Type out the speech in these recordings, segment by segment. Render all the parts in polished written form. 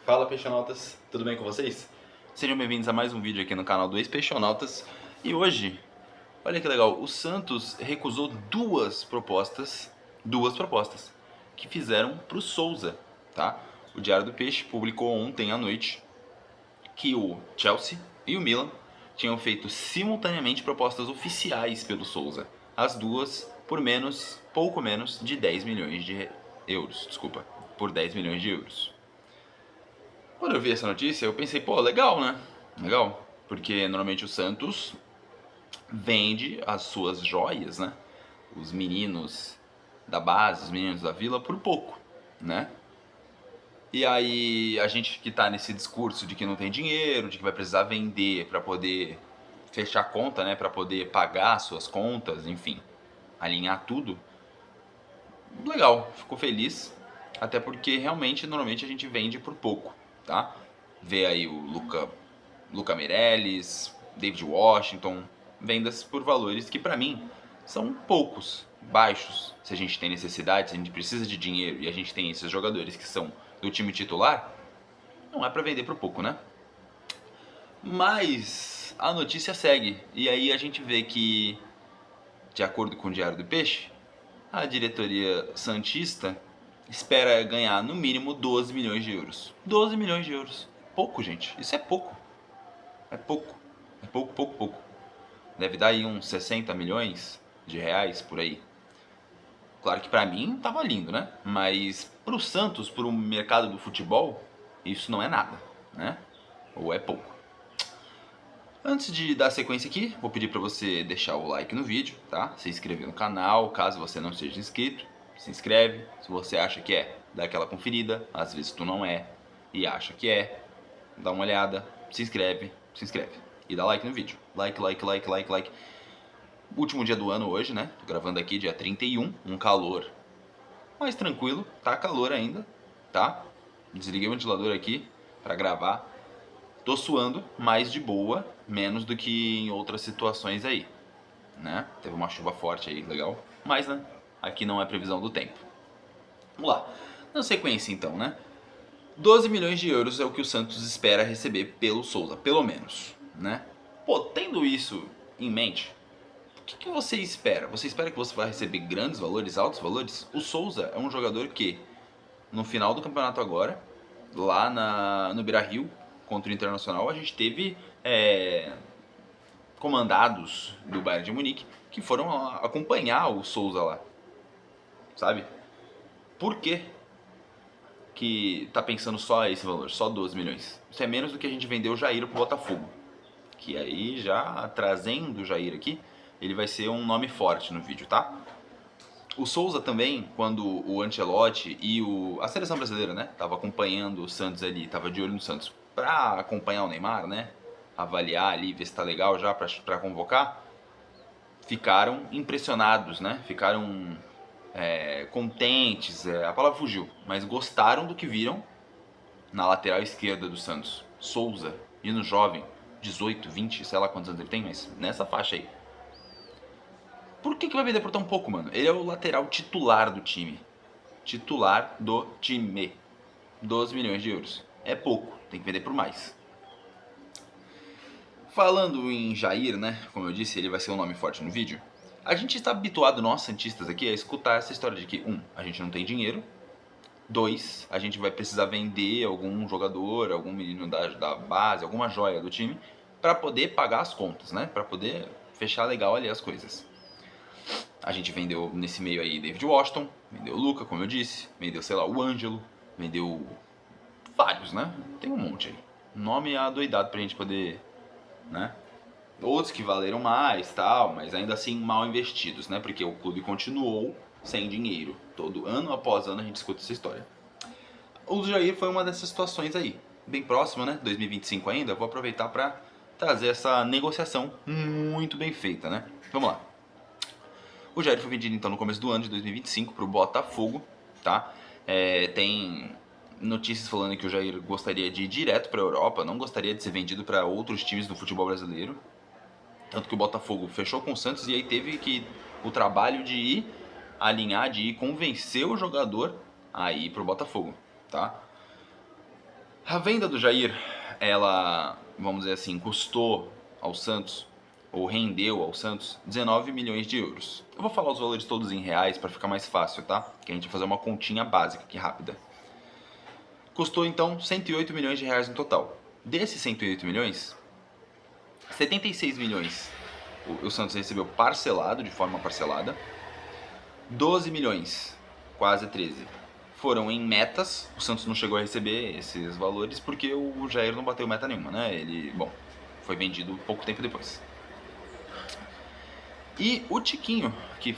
Fala, peixonautas, tudo bem com vocês? Sejam bem-vindos a mais um vídeo aqui no canal do Ex-Peixonautas. E hoje, olha que legal, o Santos recusou duas propostas que fizeram pro Souza, tá? O Diário do Peixe publicou ontem à noite que o Chelsea e o Milan tinham feito simultaneamente propostas oficiais pelo Souza, as duas por pouco menos de 10 milhões de euros, por 10 milhões de euros. Quando eu vi essa notícia, eu pensei, pô, legal, né? Legal. Porque normalmente o Santos vende as suas joias, né? Os meninos da base, os meninos da vila, por pouco, né? E aí a gente que tá nesse discurso de que não tem dinheiro, de que vai precisar vender para poder fechar a conta, né? Para poder pagar as suas contas, enfim, alinhar tudo. Legal, ficou feliz. Até porque realmente, normalmente a gente vende por pouco, tá? Vê aí o Luca Meirelles, David Washington, vendas por valores que pra mim são poucos, baixos. Se a gente tem necessidade, se a gente precisa de dinheiro e a gente tem esses jogadores que são do time titular, não é pra vender por pouco, né? Mas a notícia segue e aí a gente vê que, de acordo com o Diário do Peixe, a diretoria santista espera ganhar no mínimo 12 milhões de euros. 12 milhões de euros. Pouco, gente. Isso é pouco. É pouco. É pouco, pouco, pouco. Deve dar aí uns 60 milhões de reais por aí. Claro que pra mim tava lindo, né? Mas pro Santos, pro mercado do futebol, isso não é nada, né? Ou é pouco. Antes de dar sequência aqui, vou pedir para você deixar o like no vídeo, tá? Se inscrever no canal, caso você não seja inscrito, se inscreve. Se você acha que é, dá aquela conferida. Às vezes tu não é e acha que é, dá uma olhada, se inscreve e dá like no vídeo. Like, like, like, like, like. Último dia do ano hoje, né? Tô gravando aqui dia 31, um calor mais tranquilo, tá calor ainda, tá? Desliguei o ventilador aqui para gravar. Tô suando, mais de boa, menos do que em outras situações aí, né? Teve uma chuva forte aí, legal. Mas, né, aqui não é previsão do tempo. Vamos lá. Na sequência, então, né? 12 milhões de euros é o que o Santos espera receber pelo Souza, pelo menos, né? Pô, tendo isso em mente, o que você espera? Você espera que você vai receber grandes valores, altos valores? O Souza é um jogador que, no final do campeonato agora, lá no Beira-Rio, contra o Internacional, a gente teve comandados do Bayern de Munique que foram acompanhar o Souza lá, sabe? Por que que tá pensando só esse valor, só 12 milhões? Isso é menos do que a gente vendeu o Jair pro Botafogo, que aí já trazendo o Jair aqui, ele vai ser um nome forte no vídeo, tá? O Souza também, quando o Ancelotti e a seleção brasileira, né, tava acompanhando o Santos ali, tava de olho no Santos pra acompanhar o Neymar, né, avaliar ali, ver se tá legal já pra convocar, ficaram impressionados, né, ficaram contentes, a palavra fugiu, mas gostaram do que viram na lateral esquerda do Santos. Souza, menino jovem, 18, 20, sei lá quantos anos ele tem, mas nessa faixa aí. Por que vai vender por tão pouco, mano? Ele é o lateral titular do time. Titular do time. 12 milhões de euros. É pouco, tem que vender por mais. Falando em Jair, né? Como eu disse, ele vai ser um nome forte no vídeo. A gente está habituado, nós santistas aqui, a escutar essa história de que, a gente não tem dinheiro. 2, a gente vai precisar vender algum jogador, algum menino da base, alguma joia do time, para poder pagar as contas, né? Para poder fechar legal ali as coisas. A gente vendeu nesse meio aí David Washington, vendeu o Luca, como eu disse, vendeu, sei lá, o Ângelo, vendeu vários, né? Tem um monte aí. Nome adoidado pra gente poder, né? Outros que valeram mais, tal, mas ainda assim mal investidos, né? Porque o clube continuou sem dinheiro. Todo ano após ano a gente escuta essa história. O Jair foi uma dessas situações aí. Bem próximo, né? 2025 ainda. Vou aproveitar para trazer essa negociação muito bem feita, né? Vamos lá. O Jair foi vendido então no começo do ano de 2025 para o Botafogo, tá? Tem notícias falando que o Jair gostaria de ir direto para a Europa, não gostaria de ser vendido para outros times do futebol brasileiro. Tanto que o Botafogo fechou com o Santos e aí teve que o trabalho de ir alinhar, de ir convencer o jogador a ir pro Botafogo, tá? A venda do Jair, ela, vamos dizer assim, custou ao Santos, ou rendeu ao Santos, 19 milhões de euros. Eu vou falar os valores todos em reais para ficar mais fácil, tá? Que a gente vai fazer uma continha básica aqui, rápida. Custou, então, 108 milhões de reais no total. Desses 108 milhões, 76 milhões o Santos recebeu parcelado, de forma parcelada. 12 milhões, quase 13, foram em metas. O Santos não chegou a receber esses valores porque o Jair não bateu meta nenhuma, né? Ele, bom, foi vendido pouco tempo depois. E o Tiquinho, que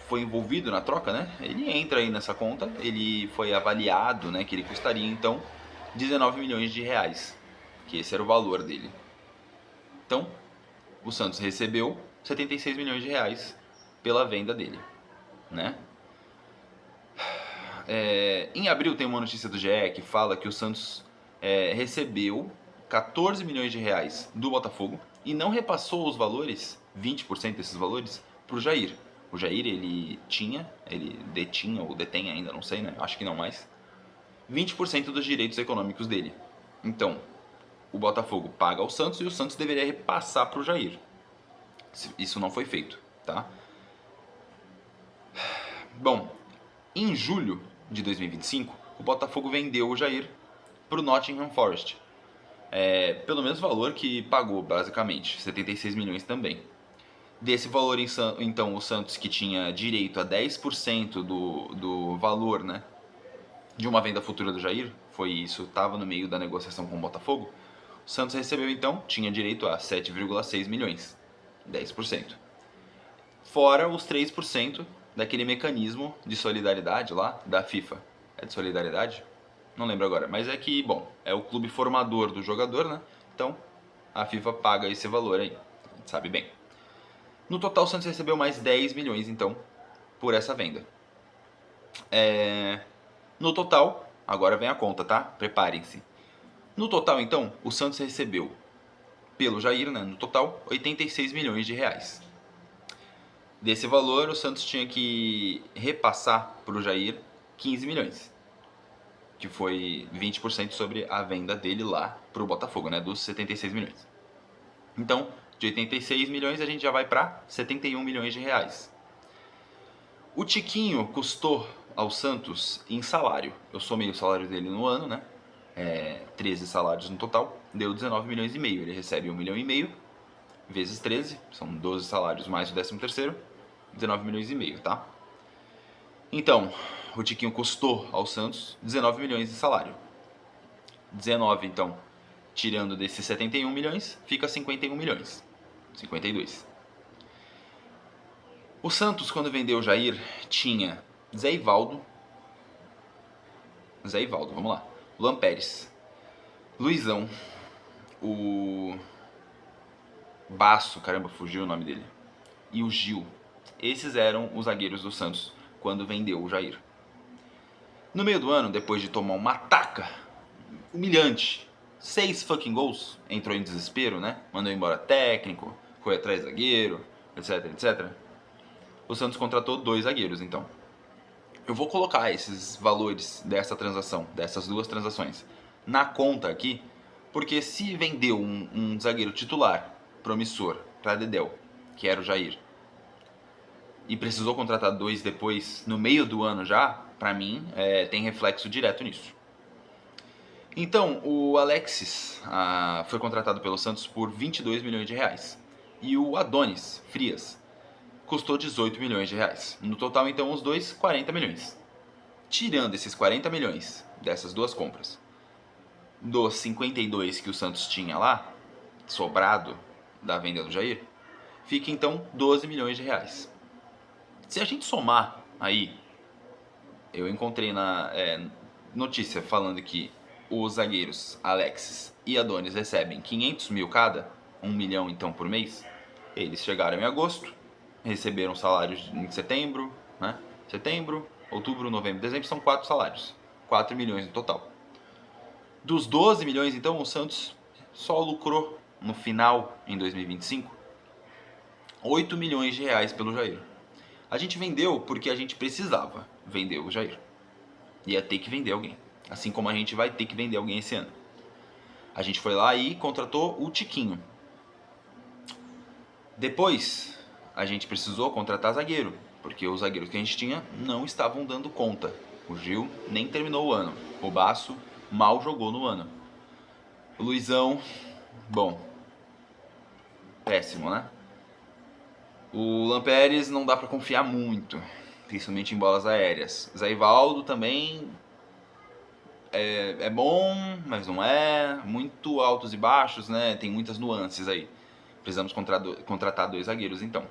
foi envolvido na troca, né? Ele entra aí nessa conta. Ele foi avaliado, né? Que ele custaria, então, 19 milhões de reais. Que esse era o valor dele. Então, o Santos recebeu 76 milhões de reais pela venda dele, né? Em abril tem uma notícia do GE que fala que o Santos recebeu 14 milhões de reais do Botafogo e não repassou os valores, 20% desses valores, para o Jair. O Jair, ele detinha ou detém ainda, não sei, né? Acho que não mais, 20% dos direitos econômicos dele. Então, o Botafogo paga ao Santos e o Santos deveria repassar para o Jair. Isso não foi feito, tá? Bom, em julho de 2025, o Botafogo vendeu o Jair para o Nottingham Forest. Pelo mesmo valor que pagou, basicamente, 76 milhões também. Desse valor, então, o Santos, que tinha direito a 10% do valor, né, de uma venda futura do Jair, estava no meio da negociação com o Botafogo, o Santos recebeu, então, tinha direito a 7,6 milhões, 10%. Fora os 3% daquele mecanismo de solidariedade lá, da FIFA. É de solidariedade? Não lembro agora, mas é que, bom, é o clube formador do jogador, né? Então, a FIFA paga esse valor aí, a gente sabe bem. No total, o Santos recebeu mais 10 milhões, então, por essa venda. No total, agora vem a conta, tá? Preparem-se. No total, então, o Santos recebeu, pelo Jair, né, no total, 86 milhões de reais. Desse valor, o Santos tinha que repassar para o Jair 15 milhões, que foi 20% sobre a venda dele lá para o Botafogo, né, dos 76 milhões. Então, de 86 milhões, a gente já vai para 71 milhões de reais. O Tiquinho custou ao Santos em salário. Eu somei o salário dele no ano, né? 13 salários no total, deu 19 milhões e meio. Ele recebe 1,5 milhão vezes 13, são 12 salários mais o 13º, 19 milhões e meio, tá? Então, o Tiquinho custou ao Santos 19 milhões de salário. 19, então, tirando desses 71 milhões, fica 51 milhões. 52. O Santos, quando vendeu o Jair, tinha Zé Ivaldo, vamos lá, Luan Pérez, Luizão, o Baço, caramba, fugiu o nome dele, e o Gil. Esses eram os zagueiros do Santos quando vendeu o Jair. No meio do ano, depois de tomar uma taca humilhante, 6 fucking gols, entrou em desespero, né? Mandou embora técnico, foi atrás de zagueiro, etc, etc. O Santos contratou 2 zagueiros, então. Eu vou colocar esses valores dessa transação, dessas 2 transações, na conta aqui, porque se vendeu um zagueiro titular, promissor, para Dedéu, que era o Jair, e precisou contratar 2 depois, no meio do ano já, pra mim, tem reflexo direto nisso. Então, o Alexis foi contratado pelo Santos por 22 milhões de reais. E o Adonis Frias custou 18 milhões de reais. No total, então, os dois, 40 milhões. Tirando esses 40 milhões dessas 2 compras, dos 52 que o Santos tinha lá, sobrado da venda do Jair, fica, então, 12 milhões de reais. Se a gente somar aí, eu encontrei na notícia falando que os zagueiros Alexis e Adonis recebem 500 mil cada, 1 milhão então por mês. Eles chegaram em agosto, receberam salários em setembro, né? Setembro, outubro, novembro, dezembro, são 4 salários, 4 milhões no total. Dos 12 milhões, então, o Santos só lucrou no final, em 2025, 8 milhões de reais pelo Jair. A gente vendeu porque a gente precisava vender o Jair. Ia ter que vender alguém. Assim como a gente vai ter que vender alguém esse ano. A gente foi lá e contratou o Tiquinho. Depois, a gente precisou contratar zagueiro, porque os zagueiros que a gente tinha não estavam dando conta. O Gil nem terminou o ano. O Baço mal jogou no ano. O Luizão, bom, péssimo, né? O Lampérez não dá pra confiar muito, principalmente em bolas aéreas. Zaivaldo também é bom, mas não é. Muito altos e baixos, né? Tem muitas nuances aí. Precisamos contratar 2 zagueiros, então.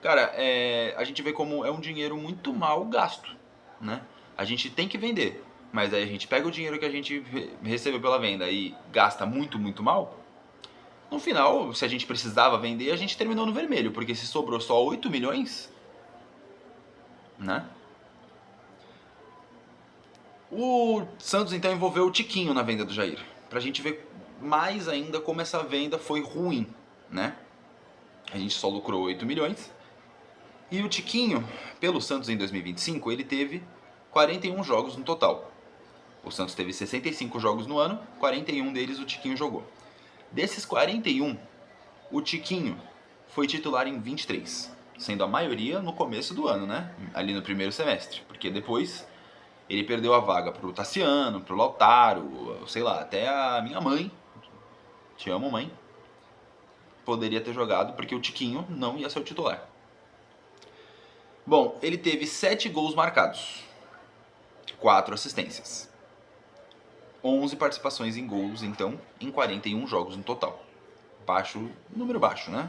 Cara, a gente vê como é um dinheiro muito mal gasto, né? A gente tem que vender, mas aí a gente pega o dinheiro que a gente recebeu pela venda e gasta muito, muito mal. No final, se a gente precisava vender, a gente terminou no vermelho, porque se sobrou só 8 milhões, né? O Santos então envolveu o Tiquinho na venda do Jair, pra gente ver mais ainda como essa venda foi ruim, né? A gente só lucrou 8 milhões. E o Tiquinho, pelo Santos em 2025, ele teve 41 jogos no total. O Santos teve 65 jogos no ano, 41 deles o Tiquinho jogou. Desses 41, o Tiquinho foi titular em 23, sendo a maioria no começo do ano, né? Ali no primeiro semestre, porque depois ele perdeu a vaga pro Tassiano, pro Lautaro, sei lá, até a minha mãe, te amo mãe, poderia ter jogado porque o Tiquinho não ia ser o titular. Bom, ele teve 7 gols marcados, 4 assistências, 11 participações em gols, então, em 41 jogos no total. Baixo, número baixo, né?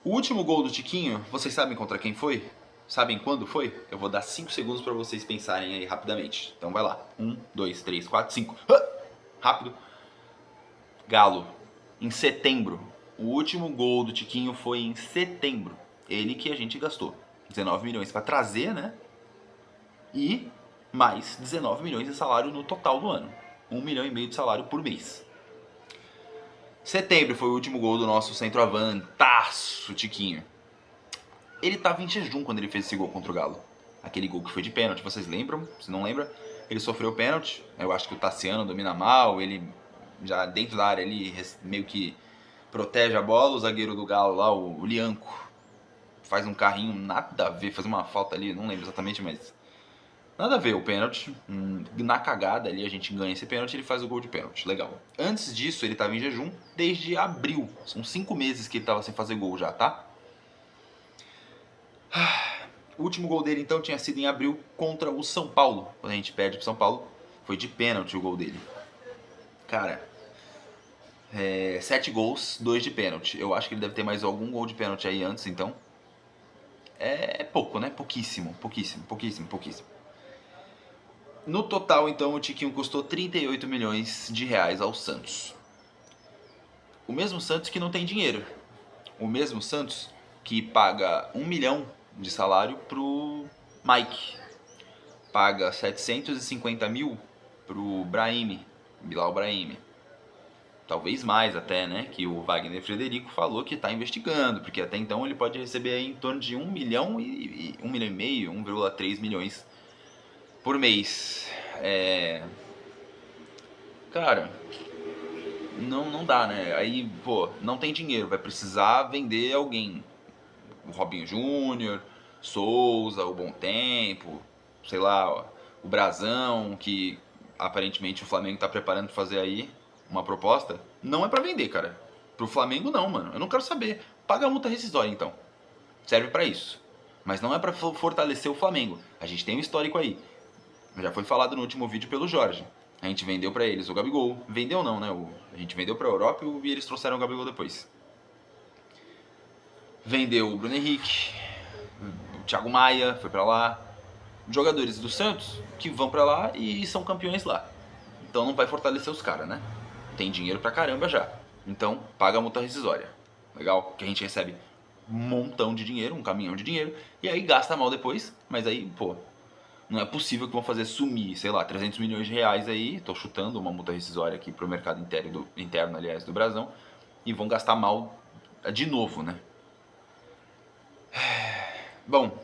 O último gol do Tiquinho, vocês sabem contra quem foi? Sabem quando foi? Eu vou dar 5 segundos para vocês pensarem aí rapidamente. Então vai lá. 1, 2, 3, 4, 5. Rápido. Galo. Em setembro. O último gol do Tiquinho foi em setembro. Ele que a gente gastou 19 milhões para trazer, né? E mais 19 milhões de salário no total do ano. 1,5 milhão de salário por mês. Setembro foi o último gol do nosso centroavantaço, Tiquinho. Ele estava em jejum quando ele fez esse gol contra o Galo. Aquele gol que foi de pênalti, vocês lembram? Se não lembra, ele sofreu pênalti. Eu acho que o Tassiano domina mal, ele já dentro da área ele meio que protege a bola. O zagueiro do Galo lá, o Lianco, faz um carrinho, nada a ver, faz uma falta ali, não lembro exatamente, mas nada a ver o pênalti. Na cagada ali a gente ganha esse pênalti, ele faz o gol de pênalti, legal. Antes disso ele estava em jejum desde abril, são 5 meses que ele estava sem fazer gol já, tá? O último gol dele então tinha sido em abril contra o São Paulo. Quando a gente perde pro São Paulo, foi de pênalti o gol dele. Cara, 7 gols, 2 de pênalti. Eu acho que ele deve ter mais algum gol de pênalti aí antes, então. É pouco, né? Pouquíssimo, pouquíssimo, pouquíssimo, pouquíssimo. No total, então, o Tiquinho custou 38 milhões de reais ao Santos. O mesmo Santos que não tem dinheiro. O mesmo Santos que paga 1 milhão de salário pro Mike. Paga 750 mil pro Brahim, Bilal Brahim. Talvez mais até, né? Que o Wagner Frederico falou que está investigando, porque até então ele pode receber aí em torno de 1 milhão e 1 milhão e meio, 1,3 milhões por mês. Cara, não dá, né? Aí, pô, não tem dinheiro, vai precisar vender alguém. O Robinho Júnior, Souza, o Bom Tempo, sei lá, ó, o Brazão, que aparentemente o Flamengo tá preparando pra fazer aí uma proposta. Não é pra vender, cara. Pro Flamengo não, mano. Eu não quero saber. Paga a multa rescisória então. Serve pra isso. Mas não é pra fortalecer o Flamengo. A gente tem um histórico aí. Já foi falado no último vídeo pelo Jorge. A gente vendeu pra eles o Gabigol. Vendeu não, né? A gente vendeu pra Europa e eles trouxeram o Gabigol depois. Vendeu o Bruno Henrique, o Thiago Maia foi pra lá. Jogadores do Santos que vão pra lá e são campeões lá. Então não vai fortalecer os caras, né? Tem dinheiro pra caramba já. Então paga a multa rescisória. Legal? Que a gente recebe um montão de dinheiro, um caminhão de dinheiro, e aí gasta mal depois, mas aí, pô, não é possível que vão fazer sumir, sei lá, 300 milhões de reais aí, tô chutando uma multa rescisória aqui pro mercado interno, aliás, do Brasão, e vão gastar mal de novo, né? Bom,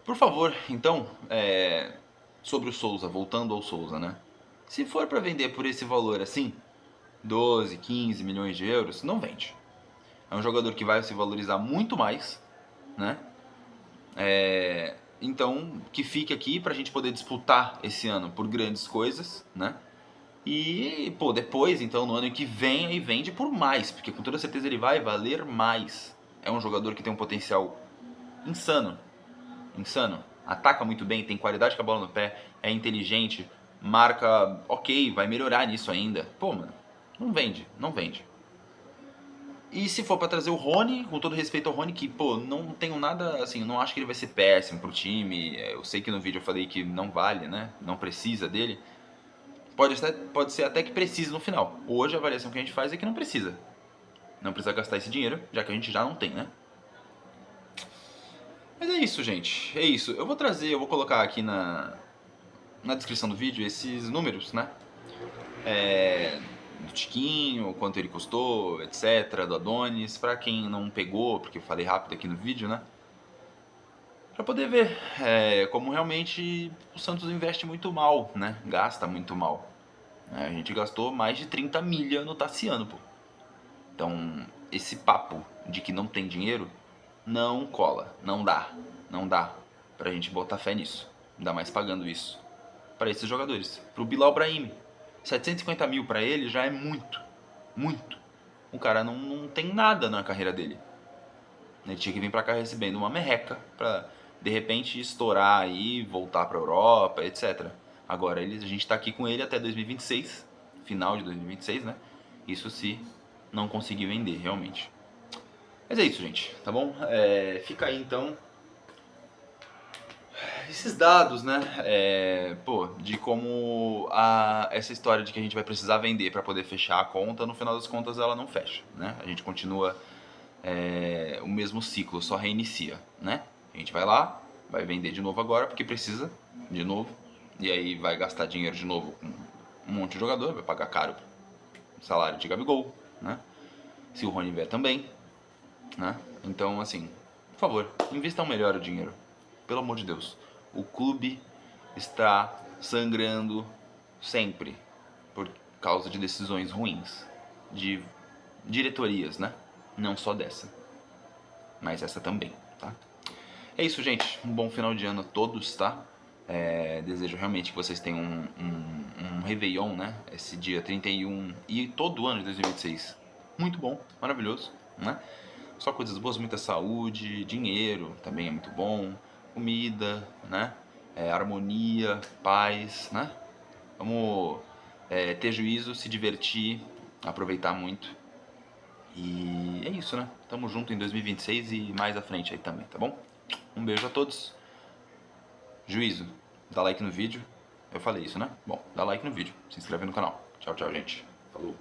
por favor, então, sobre o Souza, voltando ao Souza, né? Se for para vender por esse valor assim, 12, 15 milhões de euros, não vende. É um jogador que vai se valorizar muito mais, né? Então, que fique aqui pra gente poder disputar esse ano por grandes coisas, né? E, pô, depois, então, no ano que vem, aí vende por mais, porque com toda certeza ele vai valer mais. É um jogador que tem um potencial insano, insano. Ataca muito bem, tem qualidade com a bola no pé, é inteligente, marca ok, vai melhorar nisso ainda. Pô, mano, não vende, não vende. E se for pra trazer o Rony, com todo respeito ao Rony, que, pô, não tenho nada, assim, não acho que ele vai ser péssimo pro time. Eu sei que no vídeo eu falei que não vale, né? Não precisa dele. Pode ser até que precise no final. Hoje a avaliação que a gente faz é que não precisa. Não precisa gastar esse dinheiro, já que a gente já não tem, né? Mas é isso, gente. É isso. Eu vou colocar aqui na descrição do vídeo esses números, né? Do Tiquinho, quanto ele custou, etc. Do Adonis, pra quem não pegou, porque eu falei rápido aqui no vídeo, né? Pra poder ver como realmente o Santos investe muito mal, né? Gasta muito mal. A gente gastou mais de 30 milha no Tassiano, pô. Então, esse papo de que não tem dinheiro não cola, não dá pra gente botar fé nisso. Ainda mais pagando isso para esses jogadores. Pro Bilal Brahim, 750 mil pra ele já é muito, muito. O cara não tem nada na carreira dele. Ele tinha que vir pra cá recebendo uma merreca pra de repente estourar aí, voltar pra Europa, etc. Agora a gente tá aqui com ele até 2026, final de 2026, né? Isso se não conseguir vender realmente. Mas é isso, gente, tá bom? Fica aí então esses dados, né? De como essa história de que a gente vai precisar vender para poder fechar a conta, no final das contas ela não fecha, né? A gente continua o mesmo ciclo, só reinicia, né? A gente vai lá, vai vender de novo agora porque precisa de novo, e aí vai gastar dinheiro de novo com um monte de jogador, vai pagar caro o salário de Gabigol, né? Se o Rony vier também, né? Então, assim, por favor, invistam melhor o dinheiro. Pelo amor de Deus. O clube está sangrando sempre por causa de decisões ruins. De diretorias, né? Não só dessa. Mas essa também, tá? É isso, gente. Um bom final de ano a todos, tá? Desejo realmente que vocês tenham um Réveillon, né? Esse dia 31 e todo o ano de 2026. Muito bom, maravilhoso, né? Só coisas boas, muita saúde, dinheiro também é muito bom, comida, né? Harmonia, paz, né? Vamos ter juízo, se divertir, aproveitar muito. E é isso, né? Tamo junto em 2026 e mais à frente aí também, tá bom? Um beijo a todos. Juízo, dá like no vídeo. Eu falei isso, né? Bom, dá like no vídeo, se inscreve no canal. Tchau, tchau, gente. Falou.